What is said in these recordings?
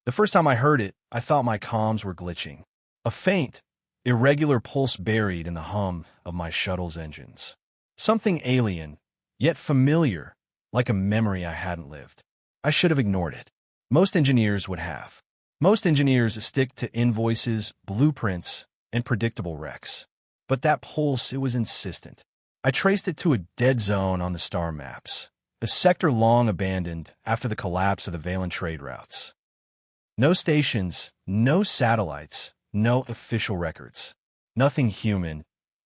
The first time I heard it, I thought my comms were glitching. A faint, irregular pulse buried in the hum of my shuttle's engines. Something alien, yet familiar, like a memory I hadn't lived. I should have ignored it. Most engineers would have. Most engineers stick to invoices, blueprints, and predictable wrecks. But that pulse, it was insistent. I traced it to a dead zone on the star maps, a sector long abandoned after the collapse of the Valen trade routes. No stations, no satellites, no official records. Nothing human,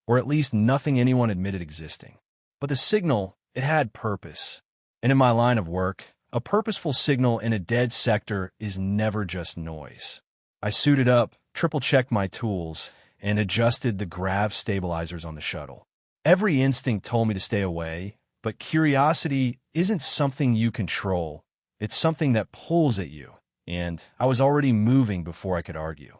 or at least nothing anyone admitted existing. But the signal, it had purpose. And in my line of work, a purposeful signal in a dead sector is never just noise. I suited up, triple-checked my tools, and adjusted the grav stabilizers on the shuttle. Every instinct told me to stay away, but curiosity isn't something you control. It's something that pulls at you, and I was already moving before I could argue.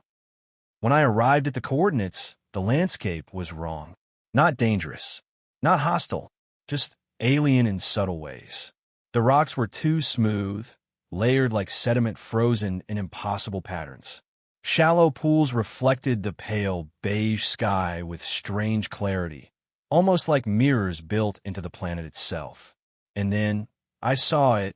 When I arrived at the coordinates, the landscape was wrong. Not dangerous, not hostile, just alien in subtle ways. The rocks were too smooth, layered like sediment frozen in impossible patterns. Shallow pools reflected the pale, beige sky with strange clarity, almost like mirrors built into the planet itself. And then, I saw it,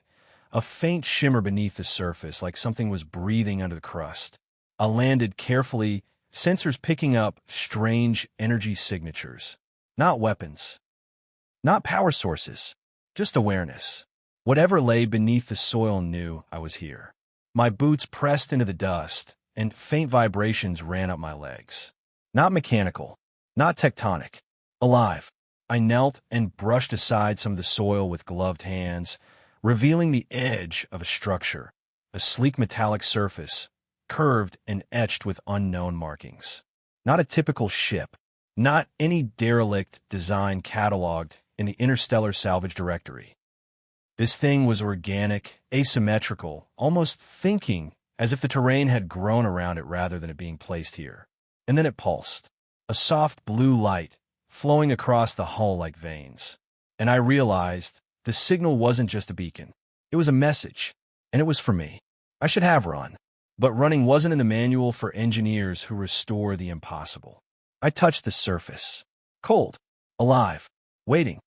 a faint shimmer beneath the surface, like something was breathing under the crust. I landed carefully, sensors picking up strange energy signatures. Not weapons. Not power sources. Just awareness. Whatever lay beneath the soil knew I was here. My boots pressed into the dust, and faint vibrations ran up my legs. Not mechanical. Not tectonic. Alive. I knelt and brushed aside some of the soil with gloved hands, revealing the edge of a structure, a sleek metallic surface, curved and etched with unknown markings. Not a typical ship. Not any derelict design cataloged in the Interstellar Salvage Directory. This thing was organic, asymmetrical, almost thinking as if the terrain had grown around it rather than it being placed here. And then it pulsed, a soft blue light flowing across the hull like veins. And I realized the signal wasn't just a beacon. It was a message, and it was for me. I should have run. But running wasn't in the manual for engineers who restore the impossible. I touched the surface. Cold. Alive. Waiting.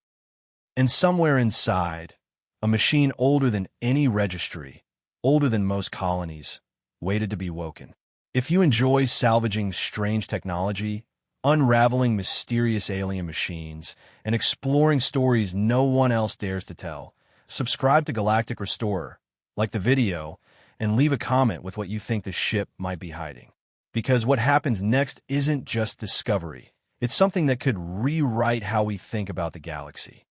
And somewhere inside, a machine older than any registry, older than most colonies, waited to be woken. If you enjoy salvaging strange technology, unraveling mysterious alien machines, and exploring stories no one else dares to tell, subscribe to Galactic Restorer, like the video, and leave a comment with what you think the ship might be hiding. Because what happens next isn't just discovery. It's something that could rewrite how we think about the galaxy.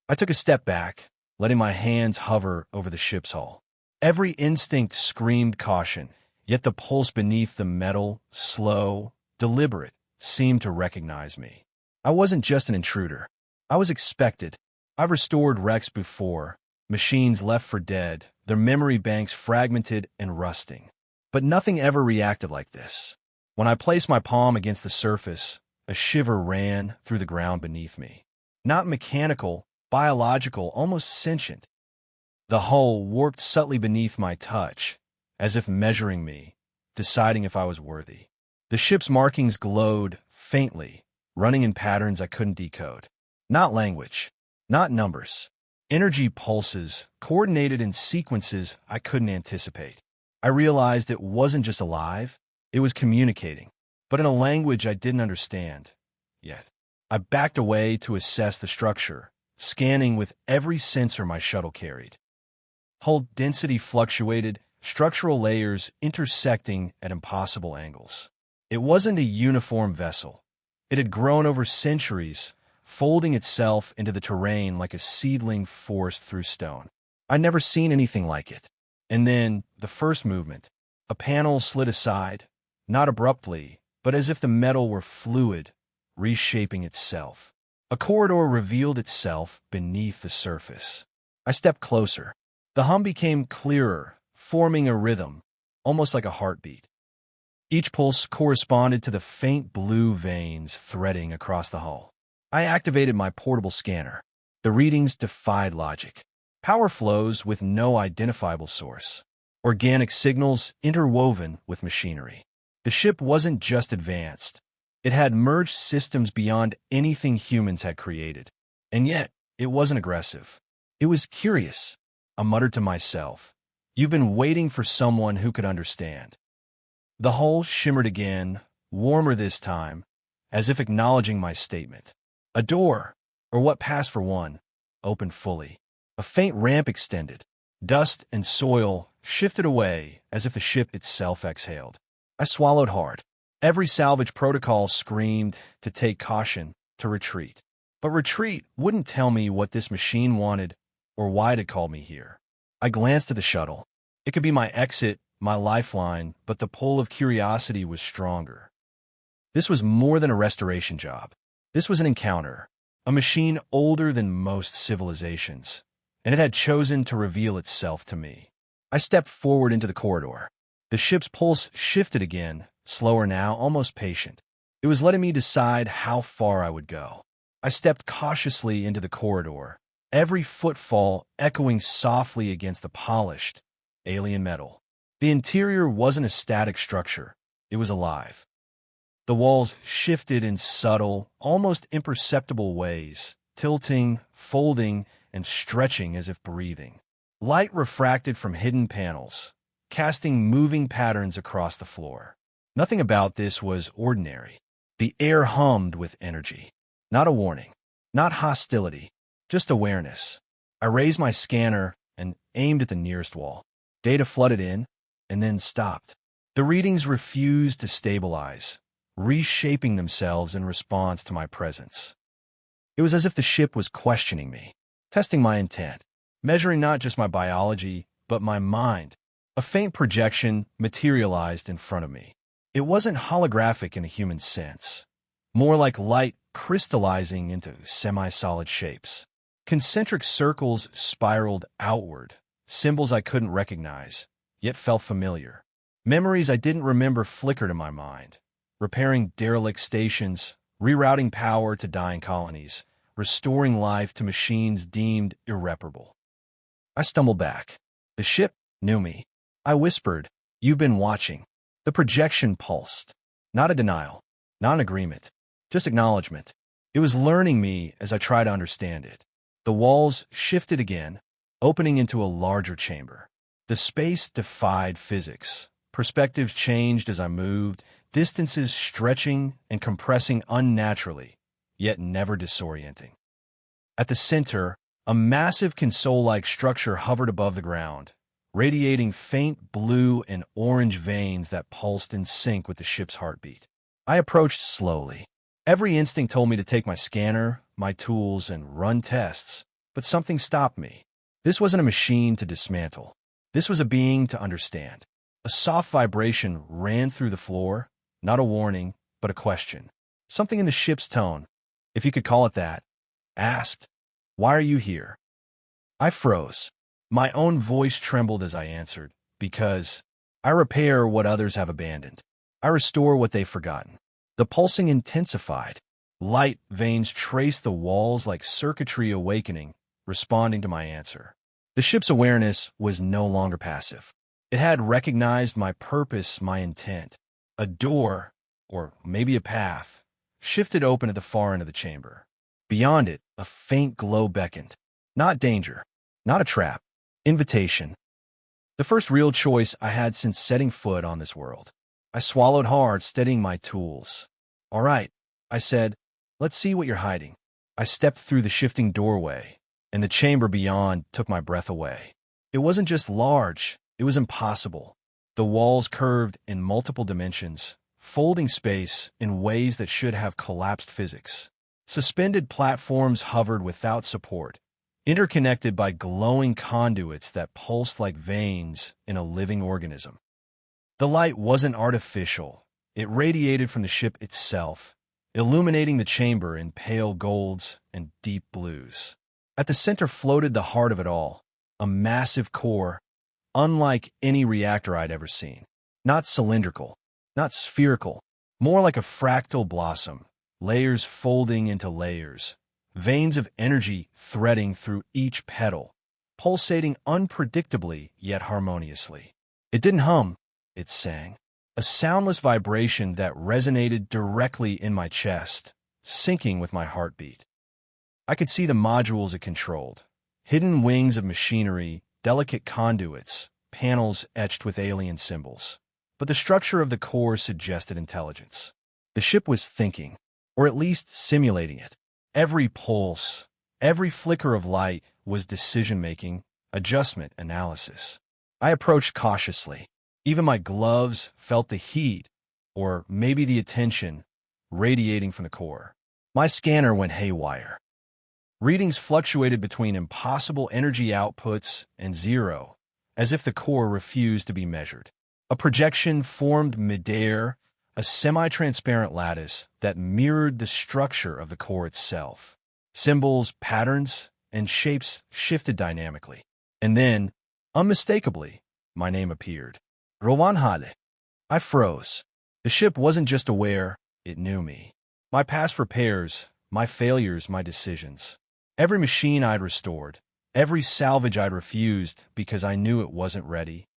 I took a step back, letting my hands hover over the ship's hull. Every instinct screamed caution, yet the pulse beneath the metal, slow, deliberate, seemed to recognize me. I wasn't just an intruder. I was expected. I've restored wrecks before, machines left for dead, their memory banks fragmented and rusting. But nothing ever reacted like this. When I placed my palm against the surface, a shiver ran through the ground beneath me. Not mechanical, biological, almost sentient. The hull warped subtly beneath my touch, as if measuring me, deciding if I was worthy. The ship's markings glowed faintly, running in patterns I couldn't decode. Not language, not numbers. Energy pulses, coordinated in sequences I couldn't anticipate. I realized it wasn't just alive, it was communicating, but in a language I didn't understand yet. I backed away to assess the structure, scanning with every sensor my shuttle carried. Hull density fluctuated, structural layers intersecting at impossible angles. It wasn't a uniform vessel. It had grown over centuries, folding itself into the terrain like a seedling forced through stone. I'd never seen anything like it. And then, the first movement. A panel slid aside, not abruptly, but as if the metal were fluid, reshaping itself. A corridor revealed itself beneath the surface. I stepped closer. The hum became clearer, forming a rhythm, almost like a heartbeat. Each pulse corresponded to the faint blue veins threading across the hull. I activated my portable scanner. The readings defied logic. Power flows with no identifiable source. organic signals interwoven with machinery. The ship wasn't just advanced. It had merged systems beyond anything humans had created. And yet, it wasn't aggressive. It was curious. I muttered to myself, "You've been waiting for someone who could understand." The hull shimmered again, warmer this time, as if acknowledging my statement. A door, or what passed for one, opened fully. A faint ramp extended. Dust and soil shifted away as if the ship itself exhaled. I swallowed hard. Every salvage protocol screamed to take caution, to retreat. But retreat wouldn't tell me what this machine wanted or why it called me here. I glanced at the shuttle. It could be my exit, my lifeline, but the pull of curiosity was stronger. This was more than a restoration job. This was an encounter, a machine older than most civilizations, and it had chosen to reveal itself to me. I stepped forward into the corridor. The ship's pulse shifted again, slower now, almost patient. It was letting me decide how far I would go. I stepped cautiously into the corridor, every footfall echoing softly against the polished, alien metal. The interior wasn't a static structure. It was alive. The walls shifted in subtle, almost imperceptible ways, tilting, folding, and stretching as if breathing. Light refracted from hidden panels, casting moving patterns across the floor. Nothing about this was ordinary. The air hummed with energy. Not a warning, not hostility, just awareness. I raised my scanner and aimed at the nearest wall. Data flooded in, and then stopped. The readings refused to stabilize, reshaping themselves in response to my presence. It was as if the ship was questioning me, testing my intent, measuring not just my biology, but my mind. A faint projection materialized in front of me. It wasn't holographic in a human sense, more like light crystallizing into semi-solid shapes. Concentric circles spiraled outward, symbols I couldn't recognize, yet felt familiar. Memories I didn't remember flickered in my mind, repairing derelict stations, rerouting power to dying colonies, restoring life to machines deemed irreparable. I stumbled back. The ship knew me. I whispered, "You've been watching." The projection pulsed. Not a denial, not an agreement, just acknowledgement. It was learning me as I tried to understand it. The walls shifted again, opening into a larger chamber. The space defied physics. Perspectives changed as I moved, distances stretching and compressing unnaturally, yet never disorienting. At the center, a massive console-like structure hovered above the ground, radiating faint blue and orange veins that pulsed in sync with the ship's heartbeat. I approached slowly. Every instinct told me to take my scanner, my tools, and run tests, but something stopped me. This wasn't a machine to dismantle. This was a being to understand. A soft vibration ran through the floor, not a warning, but a question. Something in the ship's tone, if you could call it that, asked, "Why are you here?" I froze. My own voice trembled as I answered, "Because I repair what others have abandoned. I restore what they've forgotten." The pulsing intensified. Light veins traced the walls like circuitry awakening, responding to my answer. The ship's awareness was no longer passive. It had recognized my purpose, my intent. A door, or maybe a path, shifted open at the far end of the chamber. Beyond it, a faint glow beckoned. Not danger, not a trap, invitation. The first real choice I had since setting foot on this world. I swallowed hard, steadying my tools. "All right," I said, "let's see what you're hiding." I stepped through the shifting doorway, and the chamber beyond took my breath away. It wasn't just large, it was impossible. The walls curved in multiple dimensions, folding space in ways that should have collapsed physics. Suspended platforms hovered without support, interconnected by glowing conduits that pulsed like veins in a living organism. The light wasn't artificial. It radiated from the ship itself, illuminating the chamber in pale golds and deep blues. At the center floated the heart of it all, a massive core, unlike any reactor I'd ever seen. Not cylindrical, not spherical, more like a fractal blossom, layers folding into layers, veins of energy threading through each petal, pulsating unpredictably yet harmoniously. It didn't hum, it sang. A soundless vibration that resonated directly in my chest, syncing with my heartbeat. I could see the modules it controlled. Hidden wings of machinery, delicate conduits, panels etched with alien symbols. But the structure of the core suggested intelligence. The ship was thinking, or at least simulating it. Every pulse, every flicker of light was decision-making, adjustment, analysis. I approached cautiously. Even my gloves felt the heat, or maybe the attention, radiating from the core. My scanner went haywire. Readings fluctuated between impossible energy outputs and zero, as if the core refused to be measured. A projection formed midair, a semi-transparent lattice that mirrored the structure of the core itself. Symbols, patterns, and shapes shifted dynamically. And then, unmistakably, my name appeared. Rowanhale. I froze. The ship wasn't just aware, it knew me. My past repairs, my failures, my decisions. Every machine I'd restored, every salvage I'd refused because I knew it wasn't ready.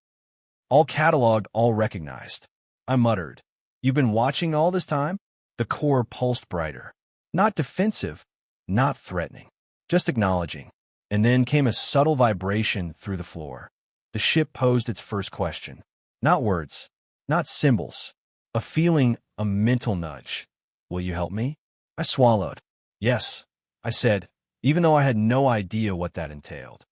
All cataloged, all recognized. I muttered, "You've been watching all this time?" The core pulsed brighter. Not defensive, not threatening, just acknowledging. And then came a subtle vibration through the floor. The ship posed its first question. Not words, not symbols. A feeling, a mental nudge. "Will you help me?" I swallowed. "Yes," I said, even though I had no idea what that entailed.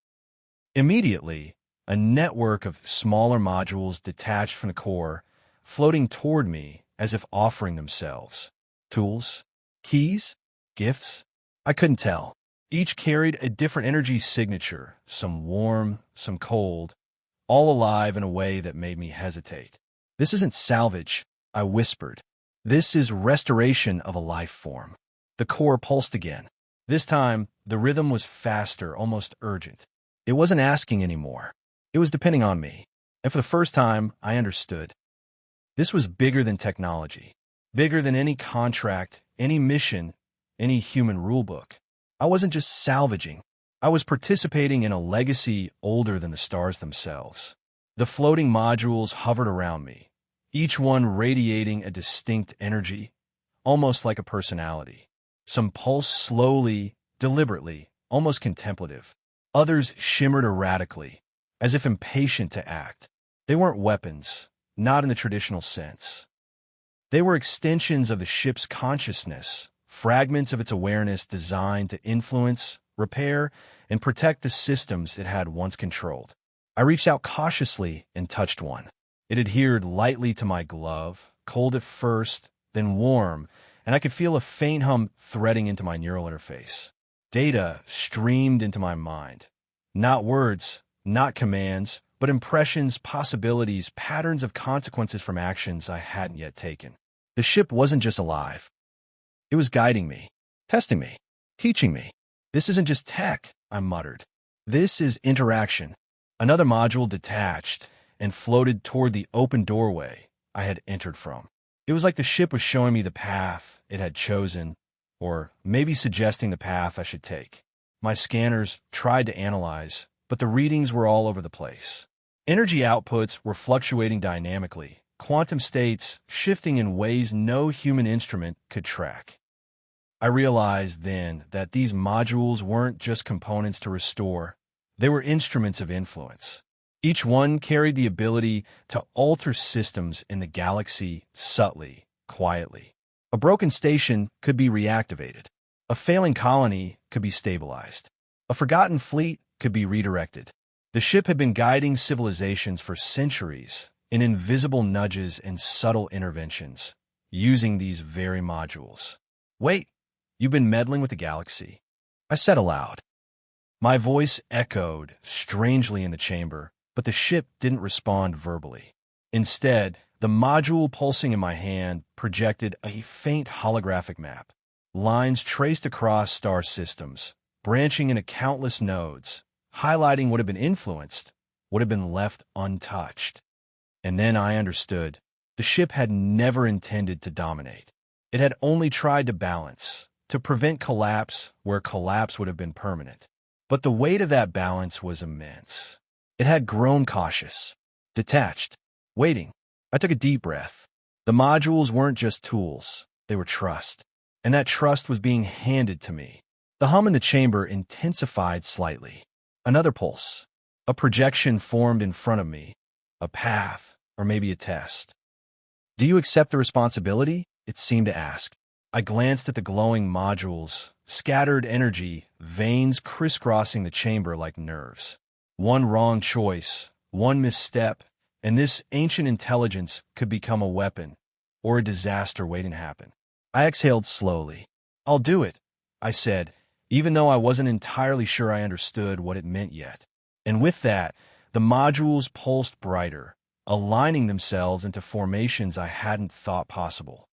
Immediately, a network of smaller modules detached from the core, floating toward me as if offering themselves. Tools? Keys? Gifts? I couldn't tell. Each carried a different energy signature, some warm, some cold, all alive in a way that made me hesitate. "This isn't salvage," I whispered. "This is restoration of a life form." The core pulsed again. This time, the rhythm was faster, almost urgent. It wasn't asking anymore. It was depending on me. And for the first time, I understood. This was bigger than technology. Bigger than any contract, any mission, any human rulebook. I wasn't just salvaging. I was participating in a legacy older than the stars themselves. The floating modules hovered around me, each one radiating a distinct energy, almost like a personality. Some pulsed slowly, deliberately, almost contemplative. Others shimmered erratically, as if impatient to act. They weren't weapons, not in the traditional sense. They were extensions of the ship's consciousness, fragments of its awareness designed to influence, repair, and protect the systems it had once controlled. I reached out cautiously and touched one. It adhered lightly to my glove, cold at first, then warm, and I could feel a faint hum threading into my neural interface. Data streamed into my mind. Not words, not commands, but impressions, possibilities, patterns of consequences from actions I hadn't yet taken. The ship wasn't just alive. It was guiding me, testing me, teaching me. "This isn't just tech," I muttered. "This is interaction." Another module detached and floated toward the open doorway I had entered from. It was like the ship was showing me the path it had chosen, or maybe suggesting the path I should take. My scanners tried to analyze, but the readings were all over the place. Energy outputs were fluctuating dynamically, quantum states shifting in ways no human instrument could track. I realized then that these modules weren't just components to restore, they were instruments of influence. Each one carried the ability to alter systems in the galaxy subtly, quietly. A broken station could be reactivated. A failing colony could be stabilized. A forgotten fleet could be redirected. The ship had been guiding civilizations for centuries in invisible nudges and subtle interventions, using these very modules. "Wait, you've been meddling with the galaxy," I said aloud. My voice echoed strangely in the chamber, but the ship didn't respond verbally. Instead, the module pulsing in my hand projected a faint holographic map. Lines traced across star systems, branching into countless nodes, highlighting what had been influenced, what had been left untouched. And then I understood. The ship had never intended to dominate. It had only tried to balance, to prevent collapse where collapse would have been permanent. But the weight of that balance was immense. It had grown cautious. detached, waiting. I took a deep breath. The modules weren't just tools, they were trust. And that trust was being handed to me. The hum in the chamber intensified slightly. Another pulse. A projection formed in front of me. A path, or maybe a test. Do you accept the responsibility? It seemed to ask. I glanced at the glowing modules, scattered energy, veins crisscrossing the chamber like nerves. One wrong choice, one misstep, and this ancient intelligence could become a weapon, or a disaster waiting to happen. I exhaled slowly. I'll do it, I said, even though I wasn't entirely sure I understood what it meant yet. And with that, the modules pulsed brighter, aligning themselves into formations I hadn't thought possible.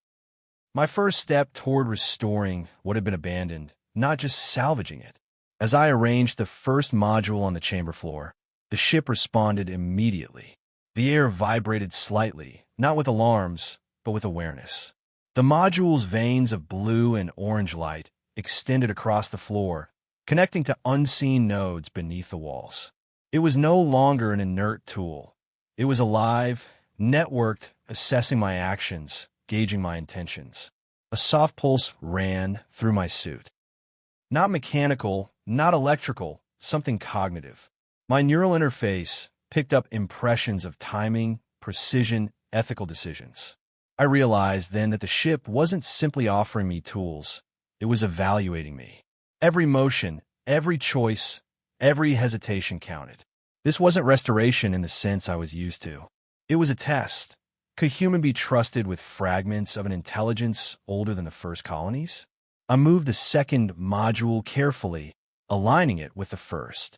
My first step toward restoring what had been abandoned, not just salvaging it. As I arranged the first module on the chamber floor, the ship responded immediately. The air vibrated slightly, not with alarms, but with awareness. The module's veins of blue and orange light extended across the floor, connecting to unseen nodes beneath the walls. It was no longer an inert tool. It was alive, networked, assessing my actions, gauging my intentions. A soft pulse ran through my suit. Not mechanical, not electrical, something cognitive. My neural interface picked up impressions of timing, precision, ethical decisions. I realized then that the ship wasn't simply offering me tools, it was evaluating me. Every motion, every choice, every hesitation counted. This wasn't restoration in the sense I was used to. It was a test. Could human be trusted with fragments of an intelligence older than the first colonies? I moved the second module carefully, aligning it with the first.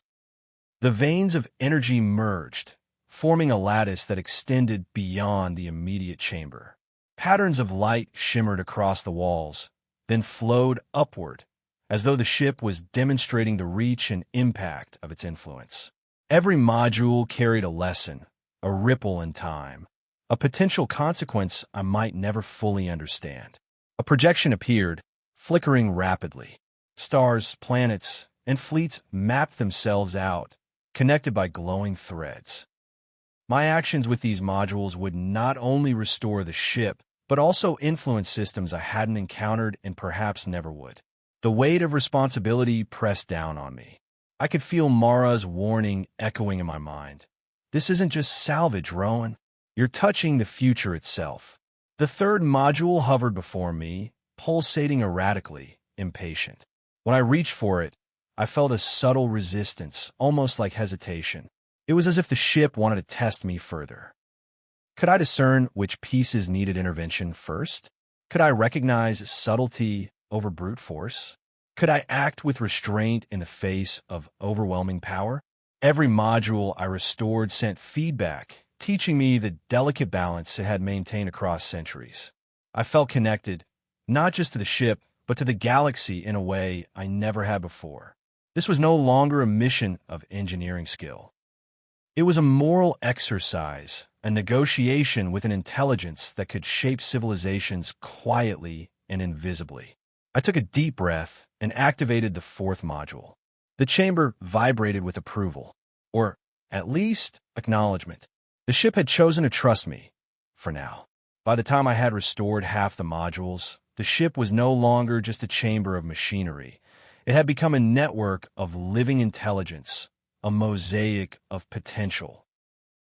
The veins of energy merged, forming a lattice that extended beyond the immediate chamber. Patterns of light shimmered across the walls, then flowed upward, as though the ship was demonstrating the reach and impact of its influence. Every module carried a lesson, a ripple in time, a potential consequence I might never fully understand. A projection appeared, flickering rapidly. Stars, planets, and fleets mapped themselves out, connected by glowing threads. My actions with these modules would not only restore the ship, but also influence systems I hadn't encountered and perhaps never would. The weight of responsibility pressed down on me. I could feel Mara's warning echoing in my mind. This isn't just salvage, Rowan. You're touching the future itself. The third module hovered before me, pulsating erratically, impatient. When I reached for it, I felt a subtle resistance, almost like hesitation. It was as if the ship wanted to test me further. Could I discern which pieces needed intervention first? Could I recognize subtlety over brute force? Could I act with restraint in the face of overwhelming power? Every module I restored sent feedback, teaching me the delicate balance it had maintained across centuries. I felt connected, not just to the ship, but to the galaxy in a way I never had before. This was no longer a mission of engineering skill. It was a moral exercise, a negotiation with an intelligence that could shape civilizations quietly and invisibly. I took a deep breath and activated the fourth module. The chamber vibrated with approval, or at least acknowledgement. The ship had chosen to trust me, for now. By the time I had restored half the modules, the ship was no longer just a chamber of machinery. It had become a network of living intelligence, a mosaic of potential.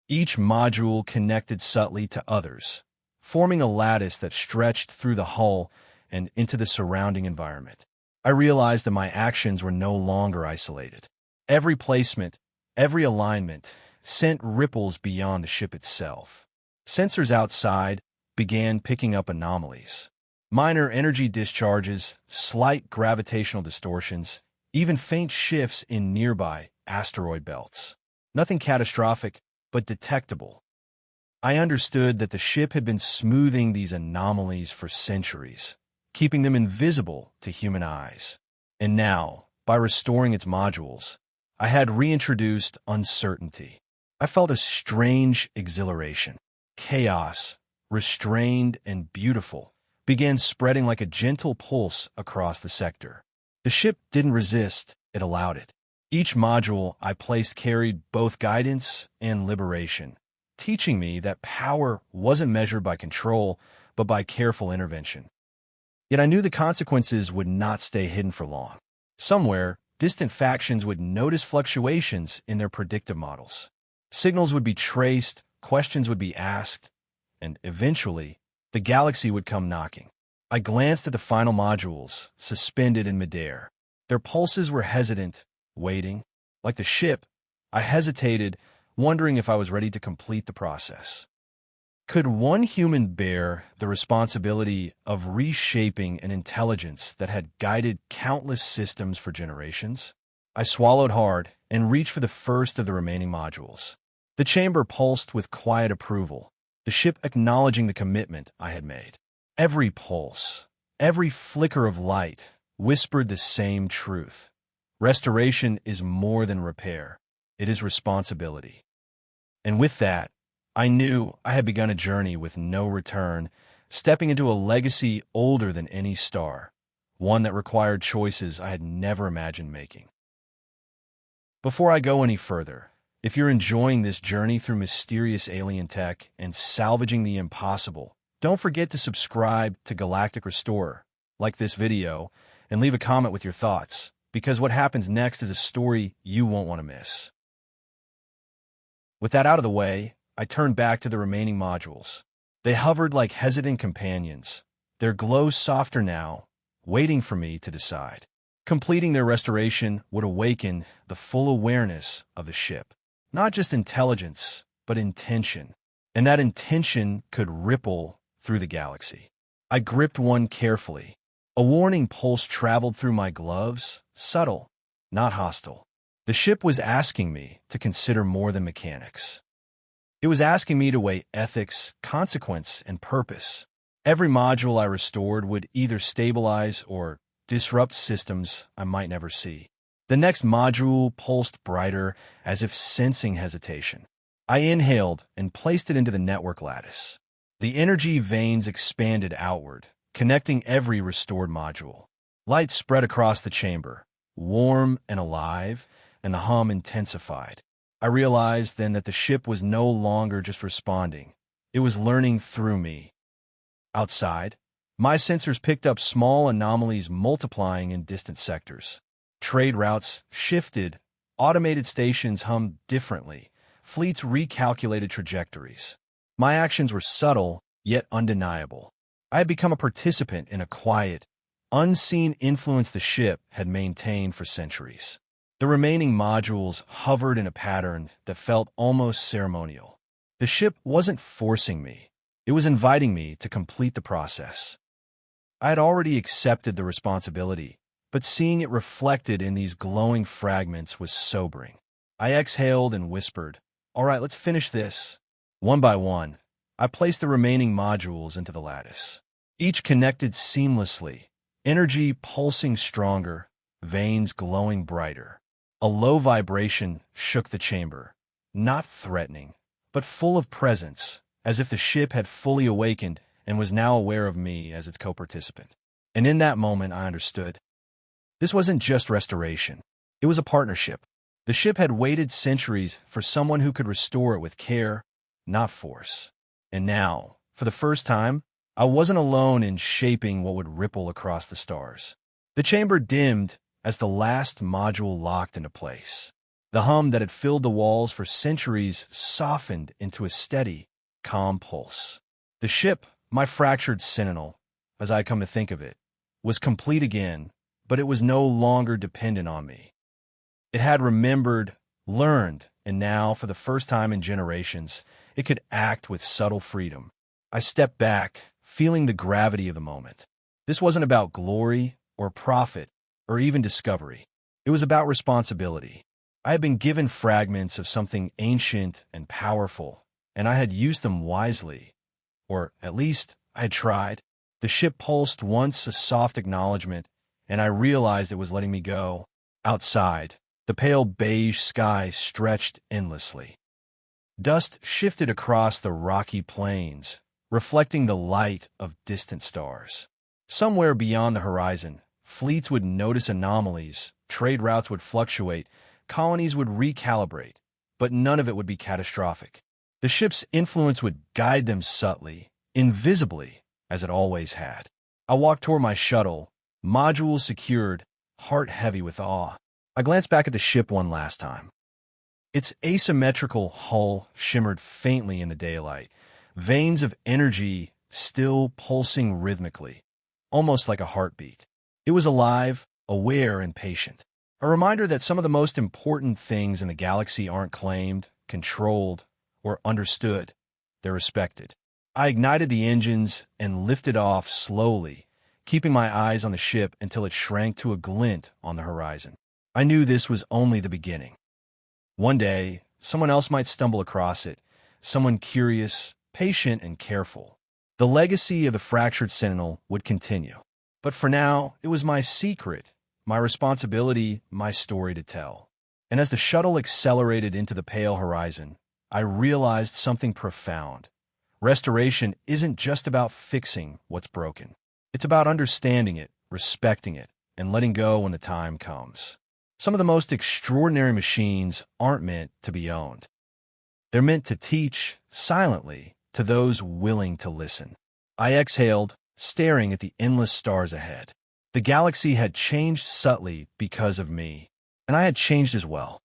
Each module connected subtly to others, forming a lattice that stretched through the hull and into the surrounding environment. I realized that my actions were no longer isolated. Every placement, every alignment, sent ripples beyond the ship itself. Sensors outside began picking up anomalies. Minor energy discharges, slight gravitational distortions, even faint shifts in nearby asteroid belts. Nothing catastrophic, but detectable. I understood that the ship had been smoothing these anomalies for centuries, keeping them invisible to human eyes. And now, by restoring its modules, I had reintroduced uncertainty. I felt a strange exhilaration. Chaos, restrained and beautiful, began spreading like a gentle pulse across the sector. The ship didn't resist, it allowed it. Each module I placed carried both guidance and liberation, teaching me that power wasn't measured by control, but by careful intervention. Yet I knew the consequences would not stay hidden for long. Somewhere, distant factions would notice fluctuations in their predictive models. Signals would be traced, questions would be asked, and eventually, the galaxy would come knocking. I glanced at the final modules, suspended in midair. Their pulses were hesitant, waiting. Like the ship, I hesitated, wondering if I was ready to complete the process. Could one human bear the responsibility of reshaping an intelligence that had guided countless systems for generations? I swallowed hard and reached for the first of the remaining modules. The chamber pulsed with quiet approval, the ship acknowledging the commitment I had made. Every pulse, every flicker of light whispered the same truth. Restoration is more than repair. It is responsibility. And with that, I knew I had begun a journey with no return, stepping into a legacy older than any star, one that required choices I had never imagined making. Before I go any further, if you're enjoying this journey through mysterious alien tech and salvaging the impossible, don't forget to subscribe to Galactic Restorer, like this video, and leave a comment with your thoughts, because what happens next is a story you won't want to miss. With that out of the way, I turned back to the remaining modules. They hovered like hesitant companions, their glow softer now, waiting for me to decide. Completing their restoration would awaken the full awareness of the ship. Not just intelligence, but intention. And that intention could ripple through the galaxy. I gripped one carefully. A warning pulse traveled through my gloves, subtle, not hostile. The ship was asking me to consider more than mechanics. It was asking me to weigh ethics, consequence, and purpose. Every module I restored would either stabilize or disrupt systems I might never see. The next module pulsed brighter, as if sensing hesitation. I inhaled and placed it into the network lattice. The energy veins expanded outward, connecting every restored module. Light spread across the chamber, warm and alive, and the hum intensified. I realized then that the ship was no longer just responding. It was learning through me. Outside, my sensors picked up small anomalies multiplying in distant sectors. Trade routes shifted, automated stations hummed differently, fleets recalculated trajectories. My actions were subtle, yet undeniable. I had become a participant in a quiet, unseen influence the ship had maintained for centuries. The remaining modules hovered in a pattern that felt almost ceremonial. The ship wasn't forcing me. It was inviting me to complete the process. I had already accepted the responsibility, but seeing it reflected in these glowing fragments was sobering. I exhaled and whispered, "All right, let's finish this." One by one, I placed the remaining modules into the lattice. Each connected seamlessly, energy pulsing stronger, veins glowing brighter. A low vibration shook the chamber, not threatening, but full of presence, as if the ship had fully awakened and was now aware of me as its co-participant. And in that moment, I understood. This wasn't just restoration. It was a partnership. The ship had waited centuries for someone who could restore it with care, not force. And now, for the first time, I wasn't alone in shaping what would ripple across the stars. The chamber dimmed as the last module locked into place. The hum that had filled the walls for centuries softened into a steady, calm pulse. The ship, my fractured sentinel, as I come to think of it, was complete again, but it was no longer dependent on me. It had remembered, learned, and now, for the first time in generations, it could act with subtle freedom. I stepped back, feeling the gravity of the moment. This wasn't about glory or profit or even discovery. It was about responsibility. I had been given fragments of something ancient and powerful, and I had used them wisely. Or, at least, I had tried. The ship pulsed once, a soft acknowledgement, and I realized it was letting me go. Outside, the pale beige sky stretched endlessly. Dust shifted across the rocky plains, reflecting the light of distant stars. Somewhere beyond the horizon, fleets would notice anomalies, trade routes would fluctuate, colonies would recalibrate, but none of it would be catastrophic. The ship's influence would guide them subtly, invisibly, as it always had. I walked toward my shuttle, module secured, heart heavy with awe. I glanced back at the ship one last time. Its asymmetrical hull shimmered faintly in the daylight, veins of energy still pulsing rhythmically, almost like a heartbeat. It was alive, aware, and patient. A reminder that some of the most important things in the galaxy aren't claimed, controlled, or understood. They're respected. I ignited the engines and lifted off slowly, keeping my eyes on the ship until it shrank to a glint on the horizon. I knew this was only the beginning. One day, someone else might stumble across it, someone curious, patient, and careful. The legacy of the fractured Sentinel would continue. But for now, it was my secret, my responsibility, my story to tell. And as the shuttle accelerated into the pale horizon, I realized something profound. Restoration isn't just about fixing what's broken. It's about understanding it, respecting it, and letting go when the time comes. Some of the most extraordinary machines aren't meant to be owned. They're meant to teach, silently, to those willing to listen. I exhaled, staring at the endless stars ahead. The galaxy had changed subtly because of me, and I had changed as well.